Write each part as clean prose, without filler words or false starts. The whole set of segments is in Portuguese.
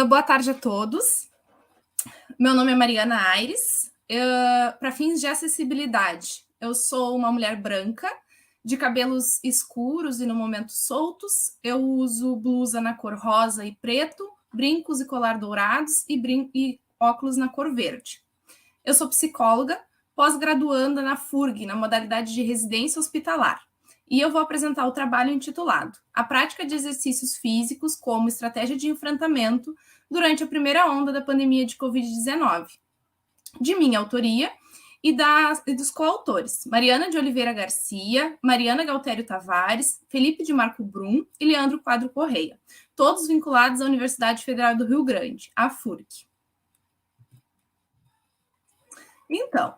Boa tarde a todos. Meu nome é Mariana Aires. Para fins de acessibilidade, eu sou uma mulher branca, de cabelos escuros e no momento soltos. Eu uso blusa na cor rosa e preto, brincos e colar dourados e óculos na cor verde. Eu sou psicóloga, pós-graduanda na FURG, na modalidade de residência hospitalar. E eu vou apresentar o trabalho intitulado A Prática de Exercícios Físicos como Estratégia de Enfrentamento durante a primeira onda da pandemia de Covid-19, de minha autoria e dos coautores, Mariana de Oliveira Garcia, Mariana Galtério Tavares, Felipe de Marco Brum e Leandro Quadro Correia, todos vinculados à Universidade Federal do Rio Grande, a FURG. Então,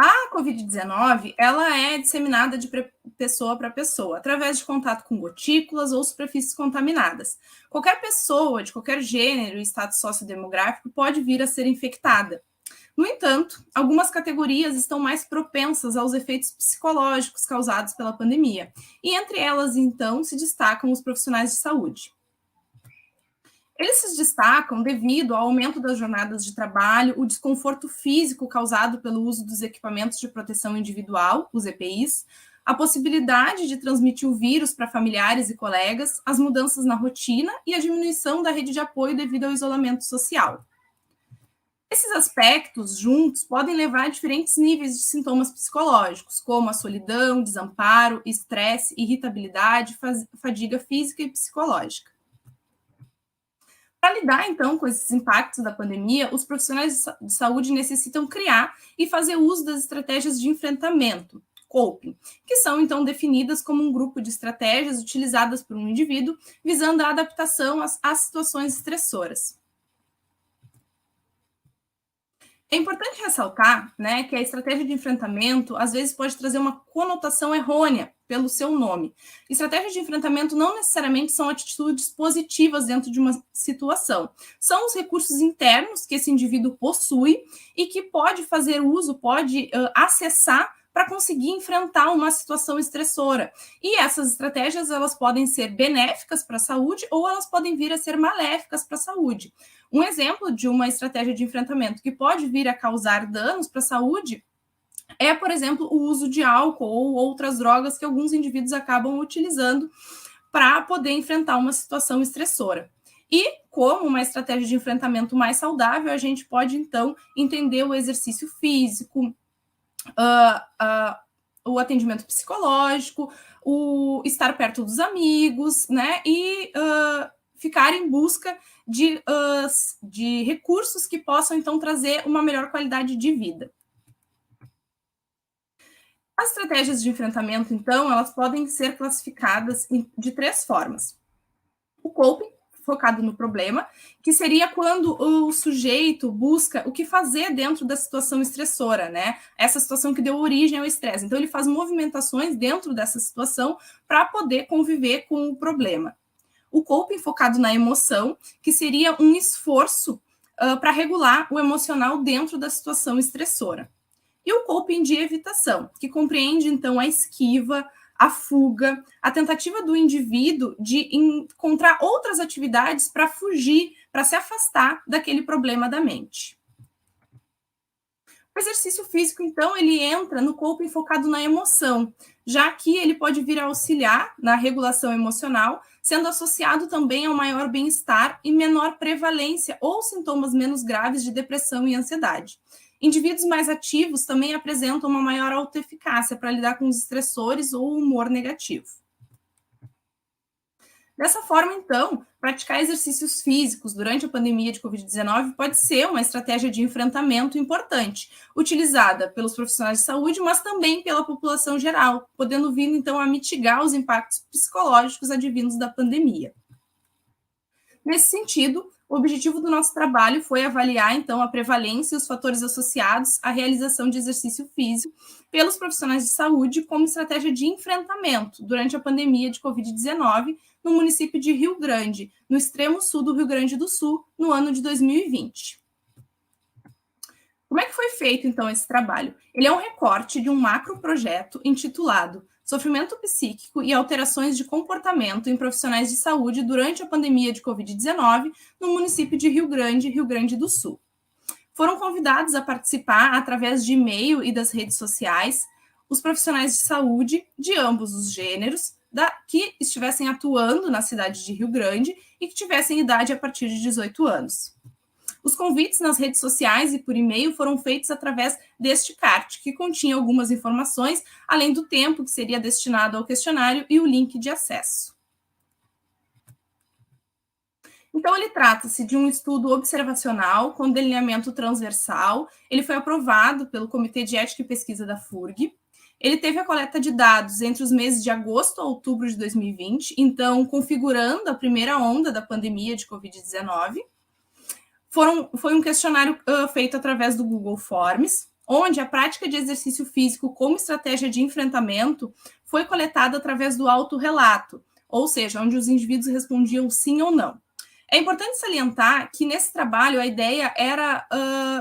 a Covid-19, ela é disseminada de pessoa para pessoa, através de contato com gotículas ou superfícies contaminadas. Qualquer pessoa, de qualquer gênero e status sociodemográfico, pode vir a ser infectada. No entanto, algumas categorias estão mais propensas aos efeitos psicológicos causados pela pandemia, e entre elas, então, se destacam os profissionais de saúde. Eles se destacam devido ao aumento das jornadas de trabalho, o desconforto físico causado pelo uso dos equipamentos de proteção individual, os EPIs, a possibilidade de transmitir o vírus para familiares e colegas, as mudanças na rotina e a diminuição da rede de apoio devido ao isolamento social. Esses aspectos juntos podem levar a diferentes níveis de sintomas psicológicos, como a solidão, desamparo, estresse, irritabilidade, fadiga física e psicológica. Para lidar, então, com esses impactos da pandemia, os profissionais de saúde necessitam criar e fazer uso das estratégias de enfrentamento, coping, que são, então, definidas como um grupo de estratégias utilizadas por um indivíduo visando a adaptação às situações estressoras. É importante ressaltar, né, que a estratégia de enfrentamento, às vezes, pode trazer uma conotação errônea pelo seu nome. Estratégias de enfrentamento não necessariamente são atitudes positivas dentro de uma situação. São os recursos internos que esse indivíduo possui e que pode fazer uso, pode acessar para conseguir enfrentar uma situação estressora. E essas estratégias, elas podem ser benéficas para a saúde ou elas podem vir a ser maléficas para a saúde. Um exemplo de uma estratégia de enfrentamento que pode vir a causar danos para a saúde é, por exemplo, o uso de álcool ou outras drogas que alguns indivíduos acabam utilizando para poder enfrentar uma situação estressora. E, como uma estratégia de enfrentamento mais saudável, a gente pode, então, entender o exercício físico, o atendimento psicológico, o estar perto dos amigos, né, e ficar em busca de recursos que possam, então, trazer uma melhor qualidade de vida. As estratégias de enfrentamento, então, elas podem ser classificadas de 3 formas. O coping, focado no problema, que seria quando o sujeito busca o que fazer dentro da situação estressora, né? Essa situação que deu origem ao estresse. Então, ele faz movimentações dentro dessa situação para poder conviver com o problema. O coping focado na emoção, que seria um esforço para regular o emocional dentro da situação estressora. E o coping de evitação, que compreende, então, a esquiva, a fuga, a tentativa do indivíduo de encontrar outras atividades para fugir, para se afastar daquele problema da mente. O exercício físico, então, ele entra no coping focado na emoção, já que ele pode vir a auxiliar na regulação emocional, sendo associado também ao maior bem-estar e menor prevalência ou sintomas menos graves de depressão e ansiedade. Indivíduos mais ativos também apresentam uma maior autoeficácia para lidar com os estressores ou humor negativo. Dessa forma, então, praticar exercícios físicos durante a pandemia de Covid-19 pode ser uma estratégia de enfrentamento importante, utilizada pelos profissionais de saúde, mas também pela população geral, podendo vir, então, a mitigar os impactos psicológicos advindos da pandemia. Nesse sentido, o objetivo do nosso trabalho foi avaliar, então, a prevalência e os fatores associados à realização de exercício físico pelos profissionais de saúde como estratégia de enfrentamento durante a pandemia de Covid-19 no município de Rio Grande, no extremo sul do Rio Grande do Sul, no ano de 2020. Como é que foi feito, então, esse trabalho? Ele é um recorte de um macroprojeto intitulado sofrimento psíquico e alterações de comportamento em profissionais de saúde durante a pandemia de Covid-19 no município de Rio Grande do Sul. Foram convidados a participar através de e-mail e das redes sociais os profissionais de saúde de ambos os gêneros que estivessem atuando na cidade de Rio Grande e que tivessem idade a partir de 18 anos. Os convites nas redes sociais e por e-mail foram feitos através deste card, que continha algumas informações, além do tempo que seria destinado ao questionário e o link de acesso. Então, ele trata-se de um estudo observacional com delineamento transversal. Ele foi aprovado pelo Comitê de Ética e Pesquisa da FURG. Ele teve a coleta de dados entre os meses de agosto a outubro de 2020, então, configurando a primeira onda da pandemia de Covid-19. Foi um questionário feito através do Google Forms, onde a prática de exercício físico como estratégia de enfrentamento foi coletada através do autorrelato, ou seja, onde os indivíduos respondiam sim ou não. É importante salientar que nesse trabalho a ideia era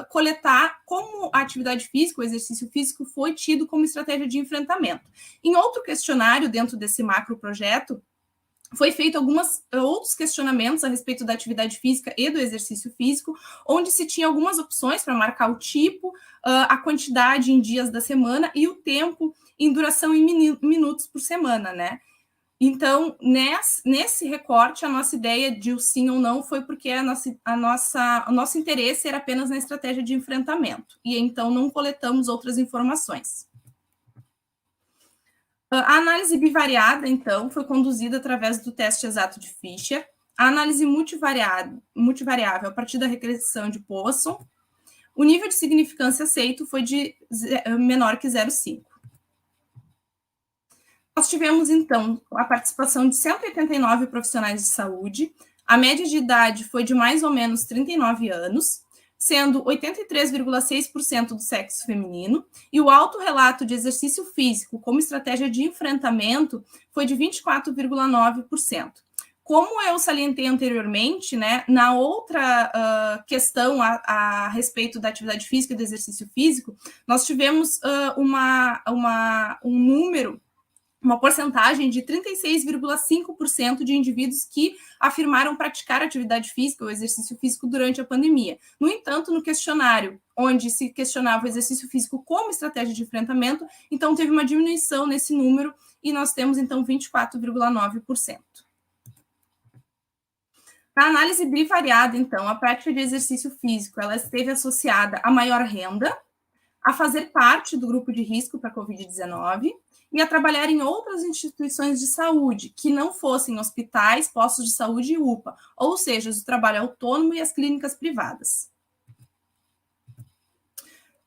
coletar como a atividade física, o exercício físico, foi tido como estratégia de enfrentamento. Em outro questionário, dentro desse macro projeto, foi feito outros questionamentos a respeito da atividade física e do exercício físico, onde se tinha algumas opções para marcar o tipo, a quantidade em dias da semana e o tempo em duração em minutos por semana, né? Então, nesse recorte, a nossa ideia de o sim ou não foi porque o nosso interesse era apenas na estratégia de enfrentamento, e então não coletamos outras informações. A análise bivariada, então, foi conduzida através do teste exato de Fischer, a análise multivariável a partir da regressão de Poisson. O nível de significância aceito foi de menor que 0,5. Nós tivemos, então, a participação de 189 profissionais de saúde. A média de idade foi de mais ou menos 39 anos, sendo 83,6% do sexo feminino, e o autorrelato de exercício físico como estratégia de enfrentamento foi de 24,9%. Como eu salientei anteriormente, né, na outra questão a respeito da atividade física e do exercício físico, nós tivemos um número, uma porcentagem de 36,5% de indivíduos que afirmaram praticar atividade física ou exercício físico durante a pandemia. No entanto, no questionário, onde se questionava o exercício físico como estratégia de enfrentamento, então teve uma diminuição nesse número e nós temos, então, 24,9%. Na análise bivariada, então, a prática de exercício físico, ela esteve associada a maior renda, a fazer parte do grupo de risco para a Covid-19 e a trabalhar em outras instituições de saúde, que não fossem hospitais, postos de saúde e UPA, ou seja, o trabalho autônomo e as clínicas privadas.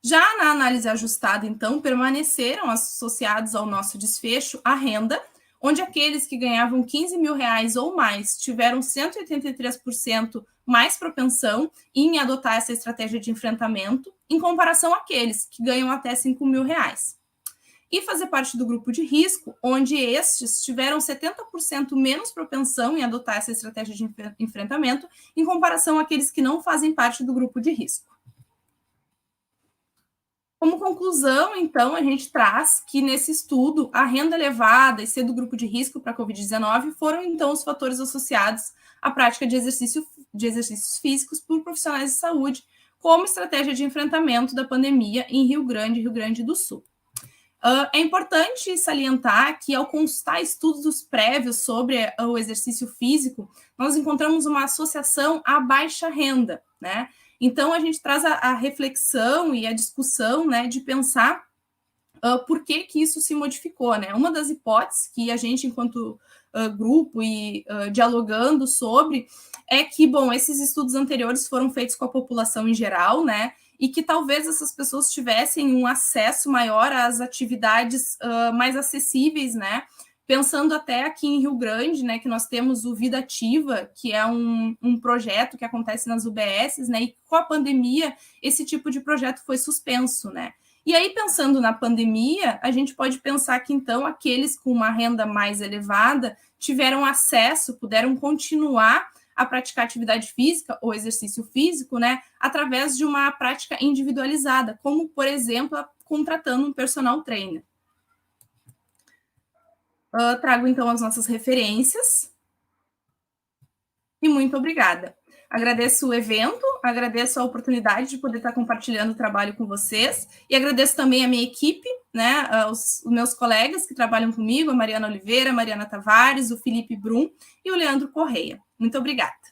Já na análise ajustada, então, permaneceram associados ao nosso desfecho a renda, onde aqueles que ganhavam 15 mil reais ou mais tiveram 183% mais propensão em adotar essa estratégia de enfrentamento, em comparação àqueles que ganham até 5 mil reais. E fazer parte do grupo de risco, onde estes tiveram 70% menos propensão em adotar essa estratégia de enfrentamento, em comparação àqueles que não fazem parte do grupo de risco. Como conclusão, então, a gente traz que nesse estudo, a renda elevada e ser do grupo de risco para a Covid-19 foram, então, os fatores associados à prática de exercícios físicos por profissionais de saúde, como estratégia de enfrentamento da pandemia em Rio Grande do Sul. É importante salientar que, ao consultar estudos prévios sobre o exercício físico, nós encontramos uma associação à baixa renda, né? Então, a gente traz a reflexão e a discussão, né, de pensar por que isso se modificou, né? Uma das hipóteses que a gente, enquanto grupo e dialogando sobre, é que, bom, esses estudos anteriores foram feitos com a população em geral, né? E que talvez essas pessoas tivessem um acesso maior às atividades mais acessíveis, né? Pensando até aqui em Rio Grande, né, que nós temos o Vida Ativa, que é um projeto que acontece nas UBSs, né, e com a pandemia esse tipo de projeto foi suspenso, né. E aí, pensando na pandemia, a gente pode pensar que, então, aqueles com uma renda mais elevada tiveram acesso, puderam continuar a praticar atividade física ou exercício físico, né, através de uma prática individualizada, como, por exemplo, contratando um personal trainer. Trago, então, as nossas referências. E muito obrigada. Agradeço o evento, agradeço a oportunidade de poder estar compartilhando o trabalho com vocês e agradeço também a minha equipe, né, os meus colegas que trabalham comigo, a Mariana Oliveira, a Mariana Tavares, o Felipe Brum e o Leandro Correia. Muito obrigada.